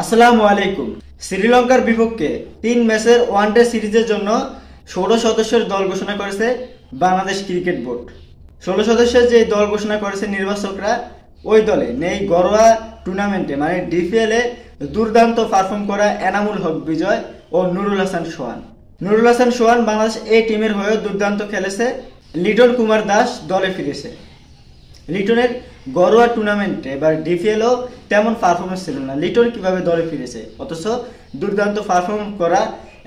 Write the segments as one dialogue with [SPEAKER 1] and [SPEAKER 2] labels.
[SPEAKER 1] আসসালামু আলাইকুম। শ্রীলঙ্কার বিপক্ষে 3 ম্যাচের ওয়ানডে সিরিজের জন্য 16 সদস্যের দল ঘোষণা করেছে বাংলাদেশ ক্রিকেট বোর্ড। 16 সদস্যের যে দল ঘোষণা করেছে নির্বাচকরা, ওই দলে নেই ঘরোয়া টুর্নামেন্টে মানে ডিপিএল এ দুর্দান্ত পারফর্ম করা এনামুল হক বিজয় ও নুরুল হাসান সোহান। নুরুল হাসান সোহান বাংলাদেশ এ টিমের হয়েও দুর্দান্ত খেলেছে। লিটন কুমার দাস দলে ফিরেছে। লিটনের ঘরোয়া টুর্নামেন্টে এবার ডিপিএলও তেমন পারফরমেন্স ছিল না। লিটন কিভাবে দলে ফিরেছে, অথচ দুর্দান্ত পারফরমেন্স করা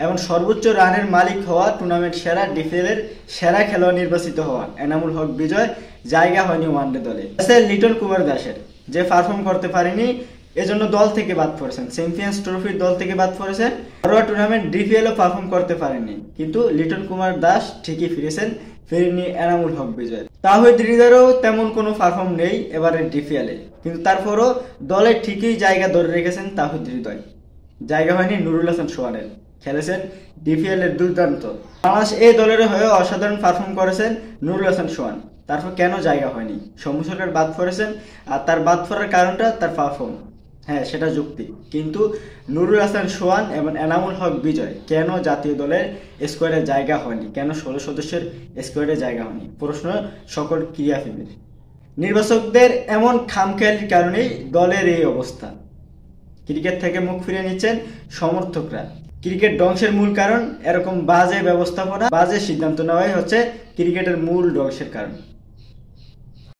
[SPEAKER 1] এবং সর্বোচ্চ রানের মালিক হওয়া, টুর্নামেন্ট সেরা, ডিপিএল এর সেরা খেলোয়াড় নির্বাচিত হওয়া এনামুল হক বিজয় জায়গা হয়নি ওয়ানডে দলে। লিটন কুমার দাসের যে পারফর্ম করতে পারেনি, এজন্য দল থেকে বাদ পড়েছেন। চ্যাম্পিয়ন্স ট্রফির দল থেকে বাদ পড়েছেন। ঘরোয়া টুর্নামেন্ট ডিপিএলও পারফর্ম করতে পারেনি, কিন্তু লিটন কুমার দাস ঠিকই ফিরেছেন। ফেরেননি এনামুল হক বিজয়। তাহিদ হৃদয়েরও তেমন কোনো পারফর্ম নেই এবারে ডিপিএলে, কিন্তু তারপরও দলে ঠিকই জায়গা ধরে রেখেছেন তাহিদ হৃদয়। জায়গা হয়নি নুরুল হাসান সোহানের, খেলেছেন ডিপিএল এর দুর্দান্ত। বাংলাদেশ এই দলের হয়ে অসাধারণ পারফর্ম করেছেন নুরুল হাসান সোহান। তারপর কেন জায়গা হয়নি? সৌম্য সরকার বাদ পড়েছেন, আর তার বাদ পড়ার কারণটা তার পারফর্ম। হ্যাঁ, সেটা যুক্তি, কিন্তু নুরুল হাসান সোহান এবং এনামুল হক বিজয় কেন জাতীয় দলের স্কোয়াডে জায়গা হয়নি? কেন 16 সদস্যের স্কোয়াডে জায়গা হয়নি? প্রশ্ন সকল ক্রীড়াপ্রেমীর। নির্বাচকদের এমন খামখেয়ালির কারণেই দলের এই অবস্থা। ক্রিকেট থেকে মুখ ফিরিয়ে নিচ্ছেন সমর্থকরা। ক্রিকেট ধ্বংসের মূল কারণ এরকম বাজে ব্যবস্থাপনা, বাজে সিদ্ধান্ত নেওয়াই হচ্ছে ক্রিকেটের মূল ধ্বংসের কারণ।